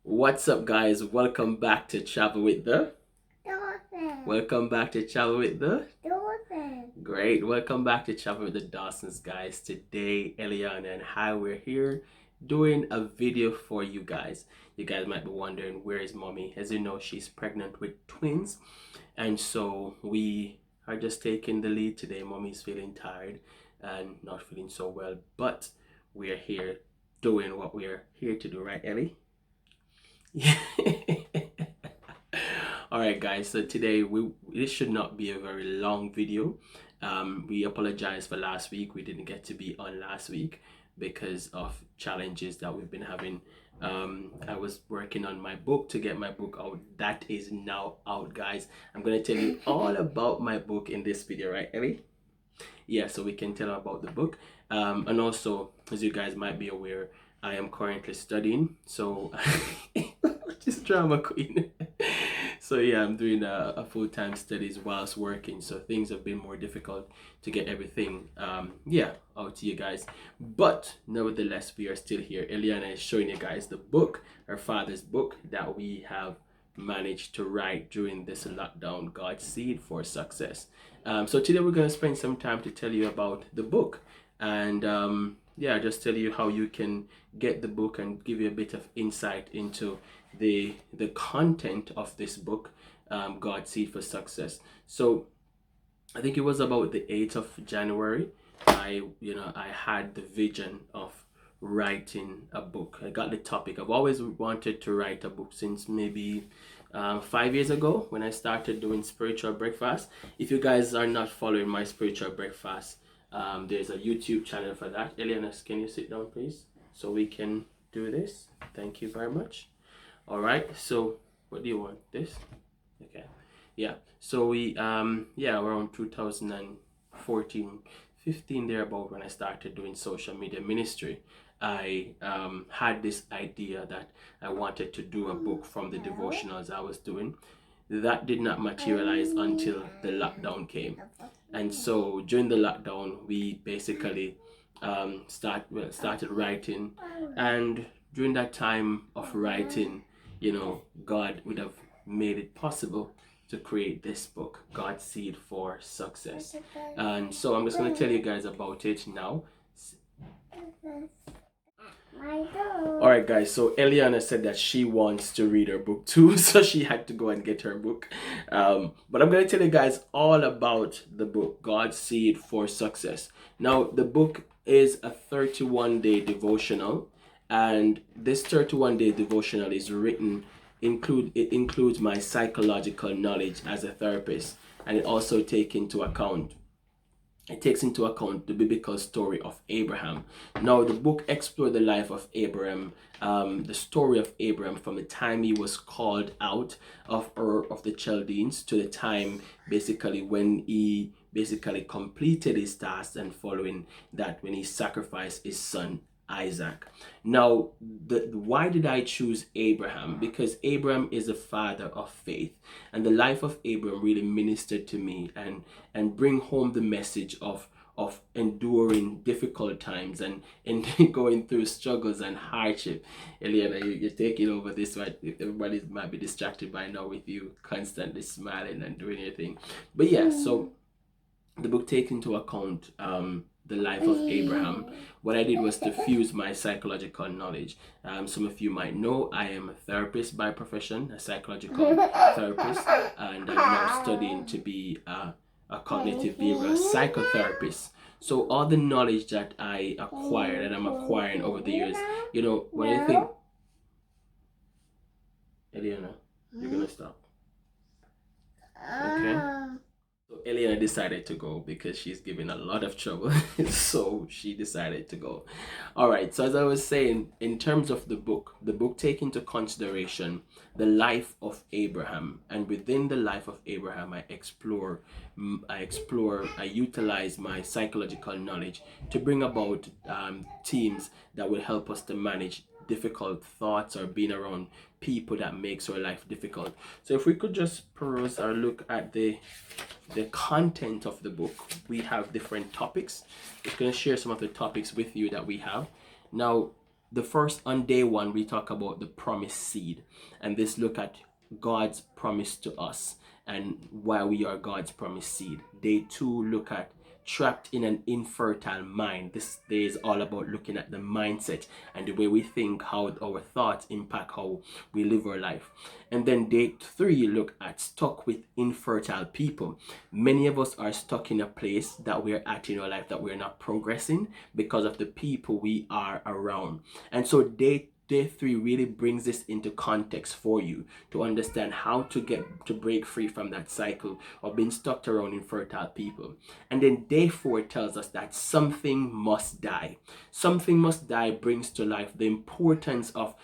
What's up, guys? Welcome back to Travel with the. Dawson. Welcome back to Travel with the. Dawson. Great. Welcome back to Travel with the Dawsons, guys. Today, Eliana and I we're here doing a video for you guys. You guys might be wondering, where is mommy? As you know, she's pregnant with twins, and so we are just taking the lead today. Mommy's feeling tired and not feeling so well, but we are here doing what we are here to do, right, Ellie? Yeah. All right, guys. So today this should not be a very long video. We apologize for last week. We didn't get to be on last week because of challenges that we've been having. I was working on my book to get my book out. That is now out, guys. I'm gonna tell you all about my book in this video, right, Ellie? Yeah, so we can tell about the book. And also, as you guys might be aware, I am currently studying. So, just drama queen. So yeah, I'm doing a full-time studies whilst working. So things have been more difficult to get everything, out to you guys. But nevertheless, we are still here. Eliana is showing you guys the book, her father's book that we have managed to write during this lockdown, God's Seed for Success. So today we're going to spend some time to tell you about the book and just tell you how you can get the book and give you a bit of insight into the content of this book, God's Seed for Success. So I think it was about the 8th of January. I had the vision of writing a book. I got the topic. I've always wanted to write a book since maybe 5 years ago when I started doing spiritual breakfast. If you guys are not following my spiritual breakfast, there's a YouTube channel for that. Eliana, can you sit down, please, so we can do this? Thank you very much. All right. So, what do you want? This? Okay. Yeah. So we around 2014, 15 there about when I started doing social media ministry, I had this idea that I wanted to do a book from the devotionals I was doing. That did not materialize until the lockdown came. And so during the lockdown, we basically started writing. And during that time of writing, God would have made it possible to create this book, God's Seed for Success. And so I'm just going to tell you guys about it now. All right, guys. So Eliana said that she wants to read her book too, so she had to go and get her book. But I'm going to tell you guys all about the book, God's Seed for Success. Now, the book is a 31-day devotional, and this 31-day devotional is written. It includes my psychological knowledge as a therapist, and it takes into account the biblical story of Abraham. Now, the book explored the life of Abraham, the story of Abraham from the time he was called out of Ur of the Chaldeans to the time basically when he basically completed his task, and following that when he sacrificed his son Isaac. Now, why did I choose Abraham? Because Abraham is a father of faith, and the life of Abraham really ministered to me and bring home the message of enduring difficult times and going through struggles and hardship. Eliana, you're taking over this one. Everybody might be distracted by now with you constantly smiling and doing your thing. But yeah, so the book takes into account the life of Abraham. What I did was to fuse my psychological knowledge. Some of you might know I am a therapist by profession, a psychological therapist, and I'm now studying to be a cognitive behavioral psychotherapist. So all the knowledge that I acquired and I'm acquiring over the years, when I think, Eliana, you're gonna stop. Okay. So Eliana decided to go because she's giving a lot of trouble. So she decided to go. All right. So as I was saying, in terms of the book take into consideration the life of Abraham, and within the life of Abraham, I utilize my psychological knowledge to bring about themes that will help us to manage difficult thoughts or being around people that makes our life difficult. So if we could just peruse or look at the content of the book, we have different topics. I'm going to share some of the topics with you that we have. Now, the first, on day one, we talk about the promised seed, and this look at God's promise to us and why we are God's promised seed. Day two, look at trapped in an infertile mind. This day is all about looking at the mindset and the way we think, how our thoughts impact how we live our life. And then day three, look at stuck with infertile people. Many of us are stuck in a place that we're at in our life that we're not progressing because of the people we are around. And so day three really brings this into context for you to understand how to break free from that cycle of being stuck around infertile people. And then day four tells us that something must die. Something must die brings to life the importance of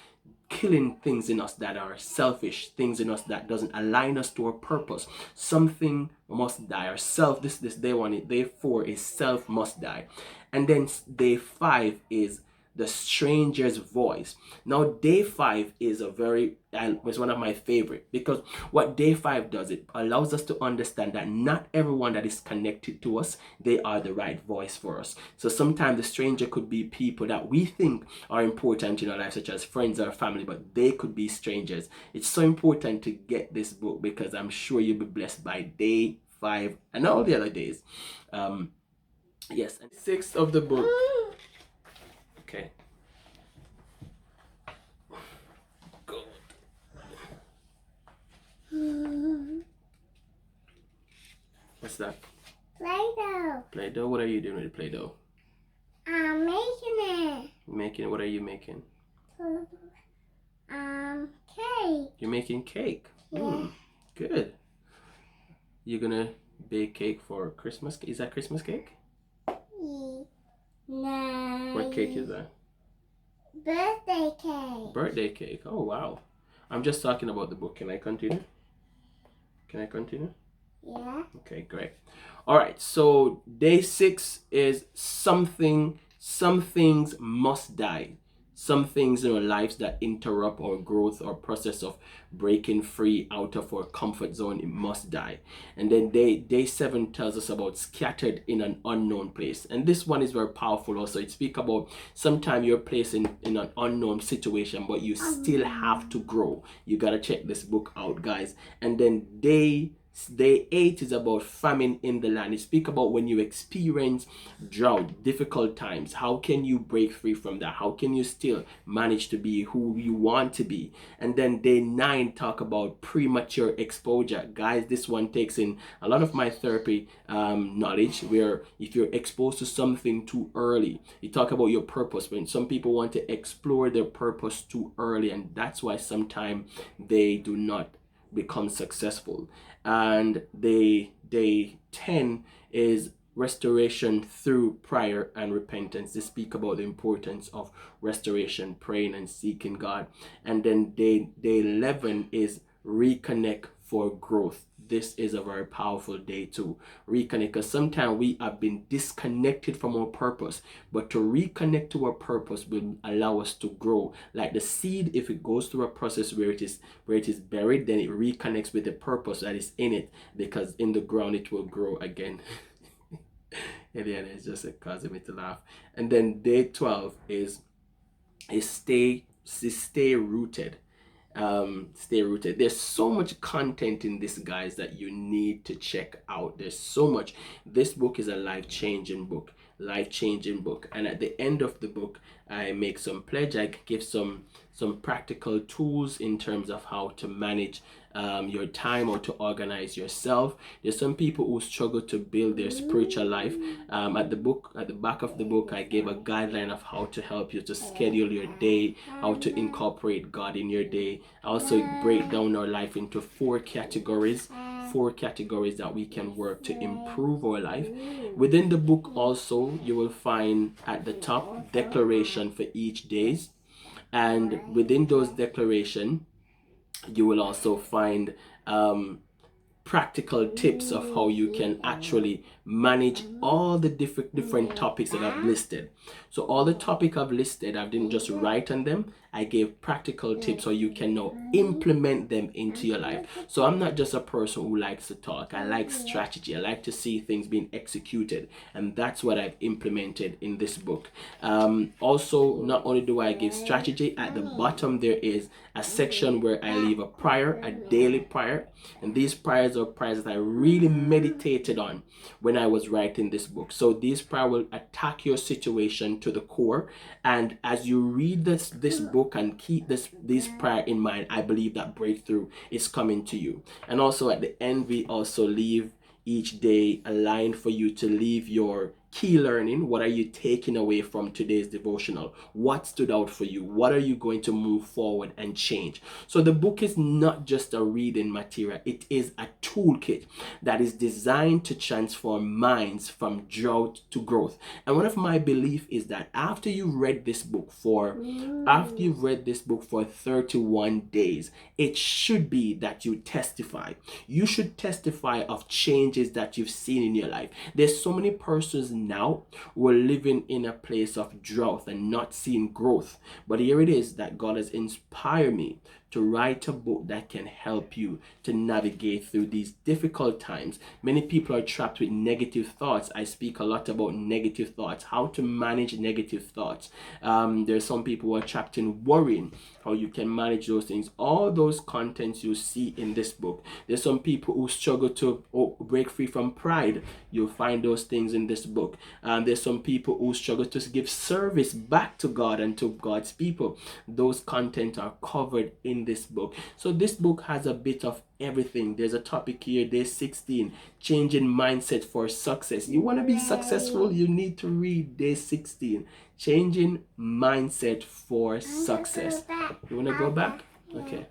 killing things in us that are selfish, things in us that doesn't align us to our purpose. Something must die. Our self, this day one, day four is self must die. And then day five is the stranger's voice. Now day five is was one of my favorite, because what day five does, it allows us to understand that not everyone that is connected to us, they are the right voice for us. So sometimes the stranger could be people that we think are important in our life, such as friends or family, but they could be strangers. It's so important to get this book, because I'm sure you'll be blessed by day five and all the other days. Yes, and sixth of the book. Okay. Good. What's that? Play-Doh. Play-Doh? What are you doing with Play-Doh? I'm making it. Making, what are you making? Cake. You're making cake. Yeah. Good. You're gonna bake cake for Christmas? Is that Christmas cake? No. What cake is that? Birthday cake. Birthday cake. Oh wow. I'm just talking about the book. Can I continue? Yeah. Okay, great. All right, so day six is some things must die. Some things in our lives that interrupt our growth or process of breaking free out of our comfort zone, it must die. And then day seven tells us about scattered in an unknown place. And this one is very powerful also. It speaks about sometimes you're placed in an unknown situation, but you still have to grow. You got to check this book out, guys. And then day 8 is about famine in the land. It speaks about when you experience drought, difficult times. How can you break free from that? How can you still manage to be who you want to be? And then day 9 talk about premature exposure. Guys, this one takes in a lot of my therapy knowledge, where if you're exposed to something too early, you talk about your purpose. When some people want to explore their purpose too early, and that's why sometimes they do not become successful. And day 10 is restoration through prayer and repentance. They speak about the importance of restoration, praying and seeking God. And then day 11 is reconnect for growth. This is a very powerful day to reconnect, because sometimes we have been disconnected from our purpose, but to reconnect to our purpose will allow us to grow. Like the seed, if it goes through a process where it is buried, then it reconnects with the purpose that is in it, because in the ground it will grow again. And then it's just causing me to laugh. And then day 12 is stay rooted. Stay rooted. There's so much content in this, guys, that you need to check out. There's so much. This book is a life-changing book. And at the end of the book, I make some pledge. I give some practical tools in terms of how to manage your time or to organize yourself. There's some people who struggle to build their spiritual life. At the back of the book, I gave a guideline of how to help you to schedule your day, how to incorporate God in your day. I also break down our life into 4 categories that we can work to improve our life. Within the book also, you will find at the top declaration for each days, and within those declaration you will also find practical tips of how you can actually manage all the different topics that I've listed. So all the topic I've listed, I didn't just write on them. I gave practical tips so you can now implement them into your life. So I'm not just a person who likes to talk. I like strategy. I like to see things being executed, and that's what I've implemented in this book. Also, not only do I give strategy, at the bottom there is a section where I leave a prayer, a daily prayer, and these prayers are prayers that I really meditated on when I was writing this book. So these prayers will attack your situation to the core, and as you read this book and keep this prayer in mind, I believe that breakthrough is coming to you. And also at the end, we also leave each day a line for you to leave your key learning. What are you taking away from today's devotional? What stood out for you? What are you going to move forward and change? So the book is not just a reading material. It is a toolkit that is designed to transform minds from drought to growth. And one of my beliefs is that after you've read this book for 31 days, it should be that you testify. You should testify of changes that you've seen in your life. There's so many persons now who are living in a place of drought and not seeing growth. But here it is that God has inspired me to write a book that can help you to navigate through these difficult times. Many people are trapped with negative thoughts. I speak a lot about negative thoughts, how to manage negative thoughts. There's some people who are trapped in worrying, how you can manage those things. All those contents you see in this book. There's some people who struggle to break free from pride. You'll find those things in this book. There's some people who struggle to give service back to God and to God's people. Those contents are covered in this book. So this book has a bit of everything. There's a topic here, day 16, changing mindset for success. You want to be successful, you need to read day 16, changing mindset for success. You want to go back? Okay.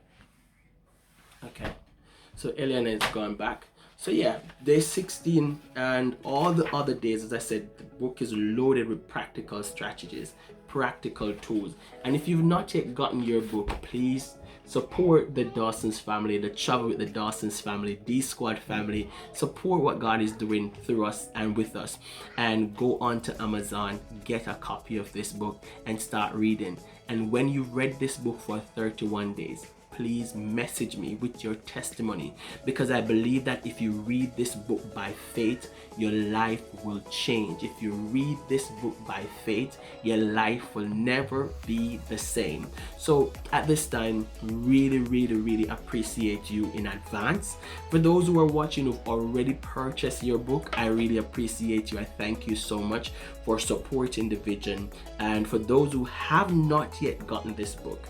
So Eliana is going back. So yeah, day 16 and all the other days, as I said, the book is loaded with practical strategies, practical tools. And if you've not yet gotten your book, please support the Dawson's family, the Travel with the Dawson's family, D Squad family. Support what God is doing through us and with us. And go on to Amazon, get a copy of this book and start reading. And when you've read this book for 31 days, please message me with your testimony, because I believe that if you read this book by faith, your life will change. If you read this book by faith, your life will never be the same. So at this time, really appreciate you in advance. For those who are watching who've already purchased your book, I really appreciate you. I thank you so much for supporting the vision. And for those who have not yet gotten this book,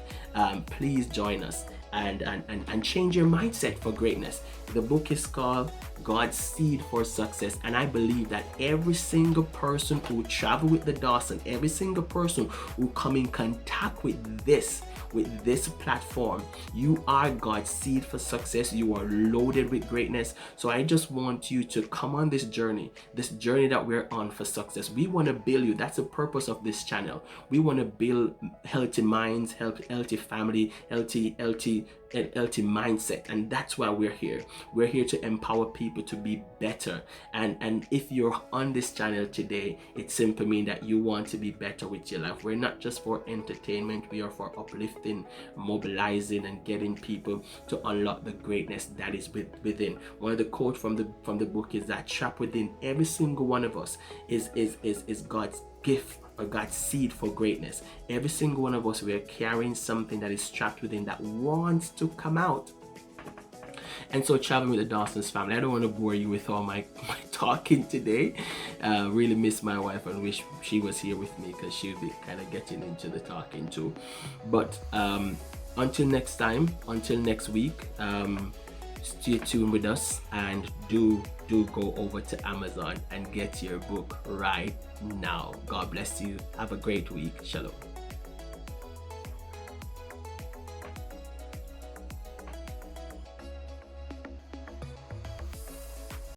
please join us and change your mindset for greatness. The book is called God's Seed for Success, and I believe that every single person who travel with the Dawson, every single person who come in contact with this platform, you are God's seed for success. You are loaded with greatness. So I just want you to come on this journey that we're on for success. We want to build you. That's the purpose of this channel. We want to build healthy minds, healthy family, healthy mindset, and that's why we're here. We're here to empower people to be better. And if you're on this channel today, it simply means that you want to be better with your life. We're not just for entertainment. We are for uplifting, mobilizing, and getting people to unlock the greatness that is within. One of the quotes from the book is that trapped within every single one of us is God's gift or God's seed for greatness. Every single one of us, we are carrying something that is trapped within that wants to come out. And so, traveling with the Dawson's family, I don't want to bore you with all my talking today. Really miss my wife and wish she was here with me, because she'll be kind of getting into the talking too. But until next time, until next week, stay tuned with us, and do go over to Amazon and get your book right now. God bless you. Have a great week. Shalom.